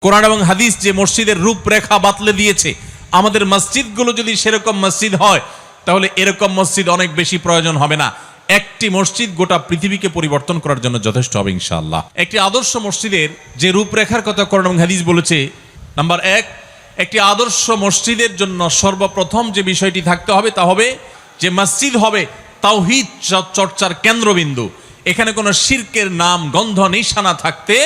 কোরআন এবং হাদিস যে মসজিদের রূপরেখা বাতলে দিয়েছে, আমাদের মসজিদগুলো যদি সেরকম মসজিদ হয় তাহলে এরকম মসজিদ অনেক বেশি প্রয়োজন হবে না। একটি মসজিদ গোটা পৃথিবীকে পরিবর্তন করার জন্য যথেষ্ট হবে ইনশাআল্লাহ। একটি আদর্শ মসজিদের যে রূপরেখার কথা কোরআন এবং হাদিস বলেছে, নাম্বার 1, একটি আদর্শ মসজিদের জন্য সর্বপ্রথম যে বিষয়টি থাকতে হবে তা হবে যে মসজিদ হবে তাওহীদ চর্চার কেন্দ্রবিন্দু। এখানে কোনো শিরকের নাম গন্ধ নিশানা থাকতে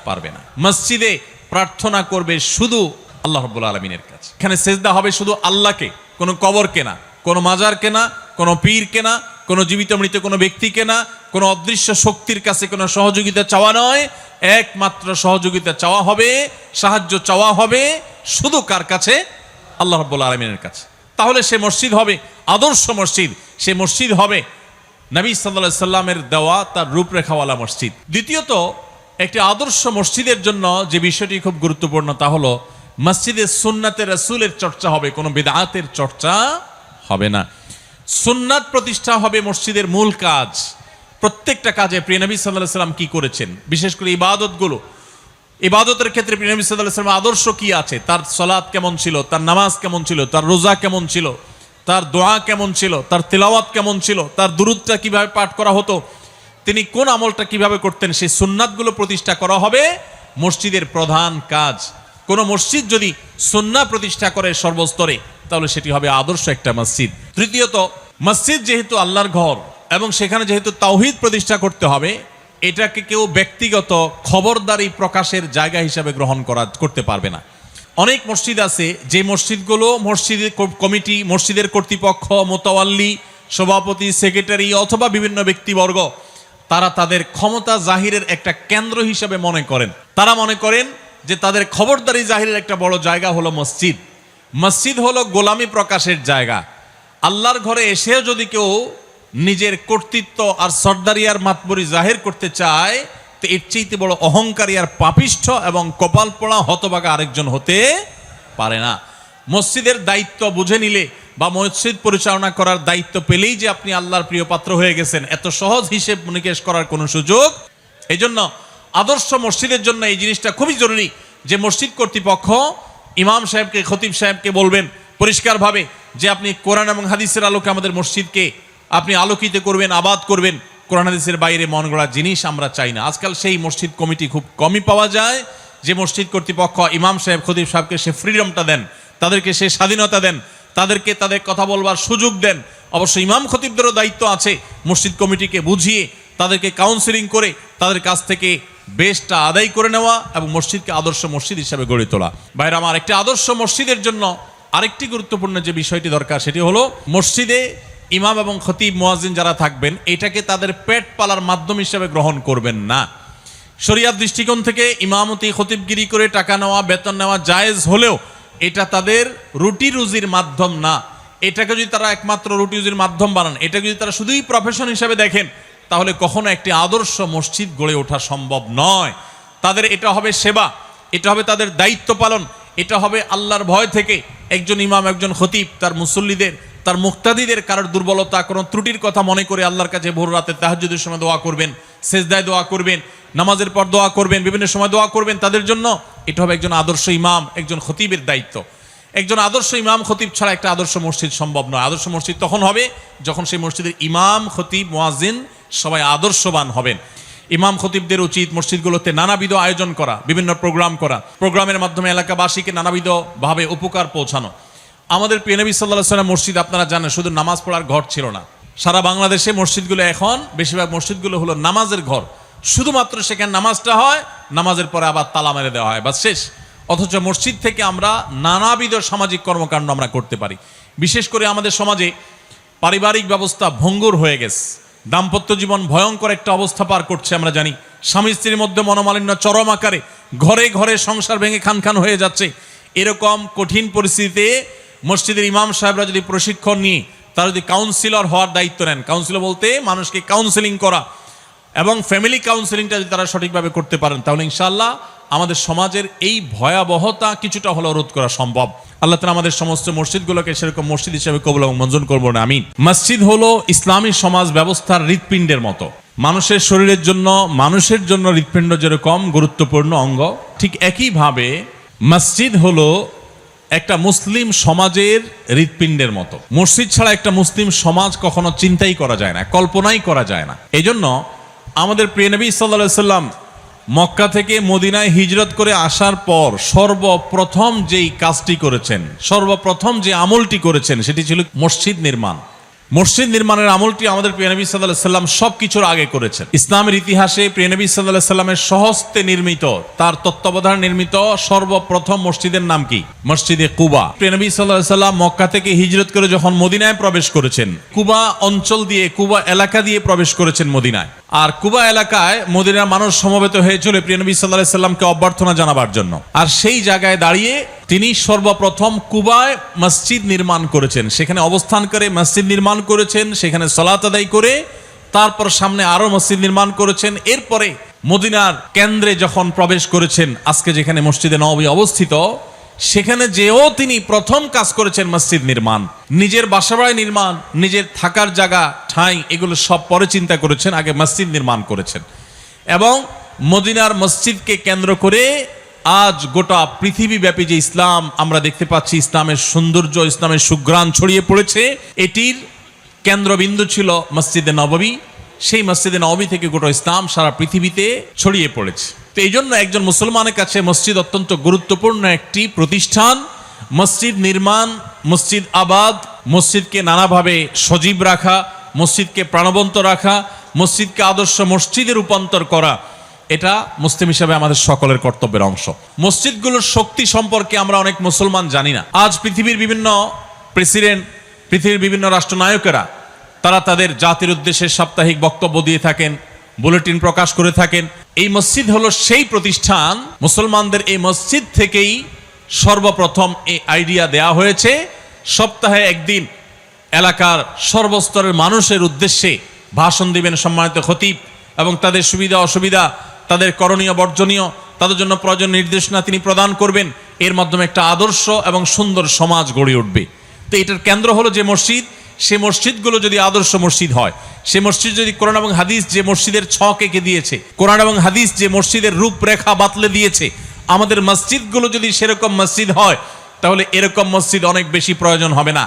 পারবে না। মসজিদে প্রার্থনা করবে শুধু আল্লাহ রাব্বুল আলামিনের কাছে। এখানে সেজদা হবে শুধু আল্লাহকে, কোনো কবরকে না, কোনো মাজারকে না, কোনো পীরকে না, কোনো জীবিত মৃত কোনো ব্যক্তিকে না, কোনো অদৃশ্য শক্তির কাছে কোনো সহযোগিতা চাওয়া নয়। একমাত্র সহযোগিতা চাওয়া হবে, সাহায্য চাওয়া হবে শুধু কার কাছে? আল্লাহ রাব্বুল আলামিনের কাছে। তাহলে সে মসজিদ হবে আদর্শ মসজিদ, সে মসজিদ হবে নবী সাল্লাল্লাহু আলাইহি সাল্লামের দেওয়া তার রূপরেখাওয়ালা মসজিদ। দ্বিতীয়ত, একটি আদর্শ মসজিদের জন্য যে বিষয়টি খুব গুরুত্বপূর্ণ তা হলো মসজিদে সুন্নাতে রাসূলের চর্চা হবে, কোনো বিদআতের চর্চা হবে না। সুন্নাত প্রতিষ্ঠা হবে মসজিদের মূল কাজ। প্রত্যেকটা কাজে প্রিয় নবী সাল্লাল্লাহু আলাইহি সাল্লাম কি করেছেন, বিশেষ করে ইবাদতগুলো, ইবাদতের ক্ষেত্রে প্রিয় নবী সাল্লাল্লাহু আলাইহি সাল্লামের আদর্শ কি আছে, তার সালাত কেমন ছিল, তার নামাজ কেমন ছিল, তার রোজা কেমন ছিল, তার দোয়া কেমন ছিল, তার তিলাওয়াত কেমন ছিল, তার দুরূদটা কিভাবে পাঠ করা হতো, তিনি কোন আমলটা কিভাবে করতেন, সেই সুন্নাতগুলো প্রতিষ্ঠা করা হবে মসজিদের প্রধান কাজ। কোন মসজিদ যদি সুন্নাহ প্রতিষ্ঠা করে সর্বস্তরে তাহলে সেটি হবে আদর্শ একটা মসজিদ। তৃতীয়ত, মসজিদ যেহেতু আল্লাহর ঘর এবং সেখানে যেহেতু তাওহীদ প্রতিষ্ঠা করতে হবে, এটাকে কেউ ব্যক্তিগত খবরদারি প্রকাশের জায়গা হিসাবে গ্রহণ করতে পারবে না। অনেক মসজিদ আছে যে মসজিদগুলো মসজিদের কমিটি, মসজিদের কর্তৃপক্ষ, মোতাওয়াল্লি, সভাপতি, সেক্রেটারি অথবা বিভিন্ন ব্যক্তিবর্গ তারা তাদের ক্ষমতা জাহিরের একটা কেন্দ্র হিসাবে মনে করেন। তারা মনে করেন যে তাদের খবরদারি জাহিরের একটা বড় জায়গা হলো মসজিদ। মসজিদ হলো গোলামি প্রকাশের জায়গা। আল্লাহর ঘরে এসেও যদি কেউ নিজের কর্তৃত্ব আর সর্দারি আর মাতবরি জাহির করতে চায় তো এর চাইতে বড় অহংকারী আর পাপিষ্ঠ এবং কপাল পোড়া হতভাগা আরেকজন হতে পারে না। মসজিদের দায়িত্ব বুঝে নিলে বা মসজিদ পরিচালনা করার দায়িত্ব পেলেই যে আপনি আল্লাহর প্রিয় পাত্র হয়ে গেছেন এত সহজ হিসেব নিকেশ করার কোনো সুযোগ। এই জন্য আদর্শ মসজিদের জন্য এই জিনিসটা খুবই জরুরি যে মসজিদ কর্তৃপক্ষ ইমাম সাহেবকে, খতিব সাহেবকে বলবেন পরিষ্কারভাবে যে আপনি কোরআন এবং হাদিসের আলোকে আমাদের মসজিদকে আপনি আলোকিত করবেন, আবাদ করবেন। কোরআন হাদিসের বাইরে মন গড়া জিনিস আমরা চাই না। আজকাল সেই মসজিদ কমিটি খুব কমই পাওয়া যায় যে মসজিদ কর্তৃপক্ষ ইমাম সাহেব, খতিব সাহেবকে সে ফ্রিডমটা দেন, তাদেরকে সে স্বাধীনতা দেন, তাদেরকে তাদের কথা বলবার সুযোগ দেন। অবশ্য ইমাম খতিবদেরও দায়িত্ব আছে মসজিদ কমিটিকে বুঝিয়ে তাদেরকে কাউন্সিলিং করে তাদের কাছ থেকে বেশটা আদায় করে নেওয়া এবং মসজিদকে আদর্শ মসজিদ হিসাবে গড়ে তোলা। ভাইরা আমার, একটি আদর্শ মসজিদের জন্য আরেকটি গুরুত্বপূর্ণ যে বিষয়টি দরকার সেটি হলো মসজিদে ইমাম এবং খতিব মুয়াজ্জিন যারা থাকবেন এটাকে তাদের পেট পালার মাধ্যম হিসেবে গ্রহণ করবেন না। শরিয়াত দৃষ্টিকোণ থেকে ইমামতি, খতিবগিরি করে টাকা নেওয়া, বেতন নেওয়া জায়েজ হলেও এটা তাদের রুটি রুজির মাধ্যম না। এটাকে যদি তারা একমাত্র রুটি রুজির মাধ্যম বানান, এটাকে যদি তারা শুধুই প্রফেশন হিসেবে দেখেন তাহলে কখনো একটি আদর্শ মসজিদ গড়ে ওঠা সম্ভব নয়। তাদের এটা হবে সেবা, এটা হবে তাদের দায়িত্ব পালন, এটা হবে আল্লাহর ভয় থেকে একজন ইমাম, একজন খতিব তার মুসল্লিদের, তার মুক্তাদিদের কারোর দুর্বলতা, কোনো ত্রুটির কথা মনে করে আল্লাহর কাছে ভোর রাতে তাহাজ্জুদের সময় দোয়া করবেন, সেজদায় দোয়া করবেন, নামাজের পর দোয়া করবেন, বিভিন্ন সময় দোয়া করবেন তাদের জন্য। এটা হবে একজন আদর্শ ইমাম, একজন খতিবের দায়িত্ব। একজন আদর্শ ইমাম খতিব ছাড়া একটা আদর্শ মসজিদ সম্ভব নয়। আদর্শ মসজিদ তখন হবে যখন সেই মসজিদের ইমাম, খতিব, মুয়াজ্জিন সবাই আদর্শবান হবেন। ইমাম খতিবদের উচিত মসজিদগুলোতে নানাবিধ আয়োজন করা, বিভিন্ন প্রোগ্রাম করা, প্রোগ্রামের মাধ্যমে এলাকাবাসীকে নানাবিধভাবে উপকার পৌঁছানো। আমাদের প্রিয় নবী সাল্লাল্লাহু আলাইহি ওয়াসাল্লাম মসজিদ আপনারা জানেন শুধু নামাজ পড়ার ঘর ছিল না। সারা বাংলাদেশে মসজিদগুলো এখন বেশিরভাগ মসজিদগুলো হলো নামাজের ঘর। শুধুমাত্র সেখানে নামাজটা হয়, নামাজের পরে আবার তালা মেরে দেওয়া হয়, বাস শেষ। অথচ মসজিদ থেকে আমরা নানাবিধ সামাজিক কর্মকাণ্ড আমরা করতে পারি। বিশেষ করে আমাদের সমাজে পারিবারিক ব্যবস্থা ভঙ্গুর হয়ে গেছে, দাম্পত্য জীবন ভয়ঙ্কর একটা অবস্থা পার করছে। আমরা জানি স্বামী স্ত্রীর মধ্যে মনোমালিন্য চরম আকারে, ঘরে ঘরে সংসার ভেঙে খান খান হয়ে যাচ্ছে। এরকম কঠিন পরিস্থিতিতে মসজিদের ইমাম সাহেবরা যদি প্রশিক্ষণ নিয়ে তারা যদি কাউন্সিলর হওয়ার দায়িত্ব নেন, কাউন্সিলর বলতে মানুষকে কাউন্সিলিং করা এবং ফ্যামিলি কাউন্সিলিংটা যদি তারা সঠিকভাবে করতে পারেন তাহলে ইনশাআল্লাহ আমাদের সমাজের এই ভয়াবহতা কিছুটা হলেও রোধ করা সম্ভব। আল্লাহ তাআলা আমাদের সমস্ত মসজিদগুলোকে সেরকম মসজিদ হিসেবে কবুল এবং মঞ্জুর করবেন, আমিন। মসজিদ হলো ইসলামী সমাজ ব্যবস্থার হৃৎপিণ্ডের মতো। মানুষের শরীরের জন্য, মানুষের জন্য হৃৎপিণ্ড যেরকম গুরুত্বপূর্ণ অঙ্গ, ঠিক একইভাবে মসজিদ হলো একটা মুসলিম সমাজের হৃৎপিণ্ডের মতো। মসজিদ ছাড়া একটা মুসলিম সমাজ কখনো চিন্তাই করা যায় না, কল্পনাই করা যায় না। এই জন্য আমাদের প্রিয় নবী সাল্লাল্লাহু আলাইহি সাল্লাম মক্কা থেকে মদিনায় হিজরত করে আসার পর সর্বপ্রথম যেই কাজটি করেছেন, সর্বপ্রথম যে আমলটি করেছেন, সেটি ছিল মসজিদ নির্মাণ। মসজিদ নির্মাণের আমলটি আমাদের প্রিয় নবী সাল্লাল্লাহু আলাইহি সাল্লাম সবকিছুর আগে করেছেন। ইসলামের ইতিহাসে প্রিয় নবী সাল্লাল্লাহু আলাইহি সাল্লামের স্বহস্তে নির্মিত, তার তত্ত্বাবধানে নির্মিত সর্বপ্রথম মসজিদের নাম কি? মসজিদে কুবা। প্রিয় নবী সাল্লাল্লাহু আলাইহি সাল্লাম মক্কা থেকে হিজরত করে যখন মদিনায় প্রবেশ করেছেন, কুবা অঞ্চল দিয়ে, কুবা এলাকা দিয়ে প্রবেশ করেছেন মদিনায়। আর কুবা এলাকায় মদিনার মানুষ সমবেত হয়েছিল প্রিয় নবী সাল্লাল্লাহু আলাইহি সাল্লামকে অভ্যর্থনা জানাবার জন্য। আর সেই জায়গায় দাঁড়িয়ে তিনি সর্বপ্রথম কুবায় মসজিদ নির্মাণ করেছেন, সেখানে অবস্থান করে মসজিদ নির্মাণ করেছেন, সেখানে সালাত আদায় করে তারপর সামনে আরো মসজিদ নির্মাণ করেছেন। এরপরে মদিনার কেন্দ্রে যখন প্রবেশ করেছেন, আজকে যেখানে মসজিদে নববী অবস্থিত, সেখানে যেও তিনি প্রথম কাজ করেছেন মসজিদ নির্মাণ। নিজের বাসাবাড়ি নির্মাণ, নিজের থাকার জায়গা, ঠাঁই, এগুলো সব পরে চিন্তা করেছেন, আগে মসজিদ নির্মাণ করেছেন। এবং মদিনার মসজিদকে কেন্দ্র করে আজ গোটা পৃথিবীব্যাপী যে ইসলাম আমরা দেখতে পাচ্ছি, ইসলামের সৌন্দর্য, ইসলামের সুঘ্রাণ ছড়িয়ে পড়েছে, এটির কেন্দ্রবিন্দু ছিল মসজিদে নববী। সেই মসজিদে নববী থেকে গোটা ইসলাম সারা পৃথিবীতে ছড়িয়ে পড়েছে। তো এই জন্য একজন মুসলমানের কাছে মসজিদ অত্যন্ত গুরুত্বপূর্ণ একটি প্রতিষ্ঠান। মসজিদ নির্মাণ, মসজিদ আবাদ, মসজিদকে নানাভাবে সজীব রাখা, মসজিদকে প্রাণবন্ত রাখা, মসজিদকে আদর্শ মসজিদে রূপান্তর করা, এটা মুসলিম হিসাবে আমাদের সকলের কর্তব্যের অংশ। মসজিদগুলোর শক্তি সম্পর্কে আমরা অনেক মুসলমান জানি না। আজ পৃথিবীর বিভিন্ন প্রেসিডেন্ট, পৃথিবীর বিভিন্ন রাষ্ট্রনায়কেরা তারা তাদের জাতির উদ্দেশ্যে সাপ্তাহিক বক্তব্য দিয়ে থাকেন, বুলেটিন প্রকাশ করে থাকেন। এই মসজিদ হলো সেই প্রতিষ্ঠান, মুসলমানদের এই মসজিদ থেকেই সর্বপ্রথম এই আইডিয়া দেয়া হয়েছে সপ্তাহে একদিন এলাকার সর্বস্তরের মানুষের উদ্দেশ্যে ভাষণ দিবেন সম্মানিত খতিব, এবং তাদের সুবিধা অসুবিধা, তাদের করণীয় বর্জনীয়, তাদের জন্য প্রয়োজন নির্দেশনা তিনি প্রদান করবেন। এর মাধ্যমে একটা আদর্শ এবং সুন্দর সমাজ গড়ে উঠবে। তো এটার কেন্দ্র হলো যে মসজিদ, সে মসজিদগুলো যদি আদর্শ মসজিদ হয়, সে মসজিদ যদি কোরআন এবং হাদিস যে মসজিদের ছক এঁকে দিয়েছে, কোরআন এবং হাদিস যে মসজিদের রূপরেখা বাতলে দিয়েছে, আমাদের মসজিদগুলো যদি সেরকম মসজিদ হয়, তাহলে এরকম মসজিদ অনেক বেশি প্রয়োজন হবে না।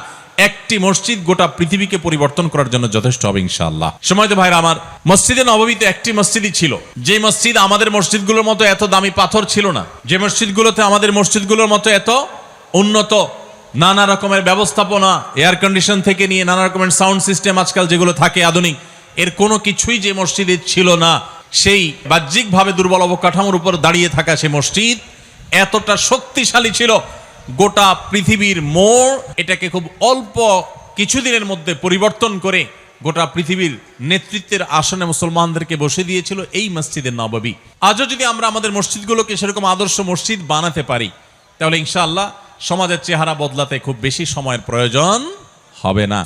একটি মসজিদ গোটা পৃথিবীকে পরিবর্তন করার জন্য যথেষ্ট হবে ইনশাআল্লাহ। সময়ত ভাইরা আমার, মসজিদে নববীতে একটি মসজিদই ছিল, যে মসজিদ আমাদের মসজিদগুলোর মতো এত দামি পাথর ছিল না, যে মসজিদগুলোতে আমাদের মসজিদগুলোর মতো এত উন্নত নানা রকমের ব্যবস্থাপনা, এয়ার কন্ডিশন থেকে নিয়ে নানা রকমের সাউন্ড সিস্টেম আজকাল যেগুলো থাকে আধুনিক, এর কোনো কিছুই যে মসজিদে ছিল না। সেই বাহ্যিকভাবে দুর্বল অবকাঠামোর উপর দাঁড়িয়ে থাকা সে মসজিদ এতটা শক্তিশালী ছিল, গোটা পৃথিবীর মোড় এটাকে খুব অল্প কিছুদিনের মধ্যে পরিবর্তন করে গোটা পৃথিবীর নেতৃত্বের আসনে মুসলমানদেরকে বসে দিয়েছিল এই মসজিদে নববী। আজও যদি আমরা আমাদের মসজিদগুলোকে সেরকম আদর্শ মসজিদ বানাতে পারি, তাহলে ইনশাআল্লাহ সমাজের চেহারা বদলাতে খুব বেশি সময়ের প্রয়োজন হবে না।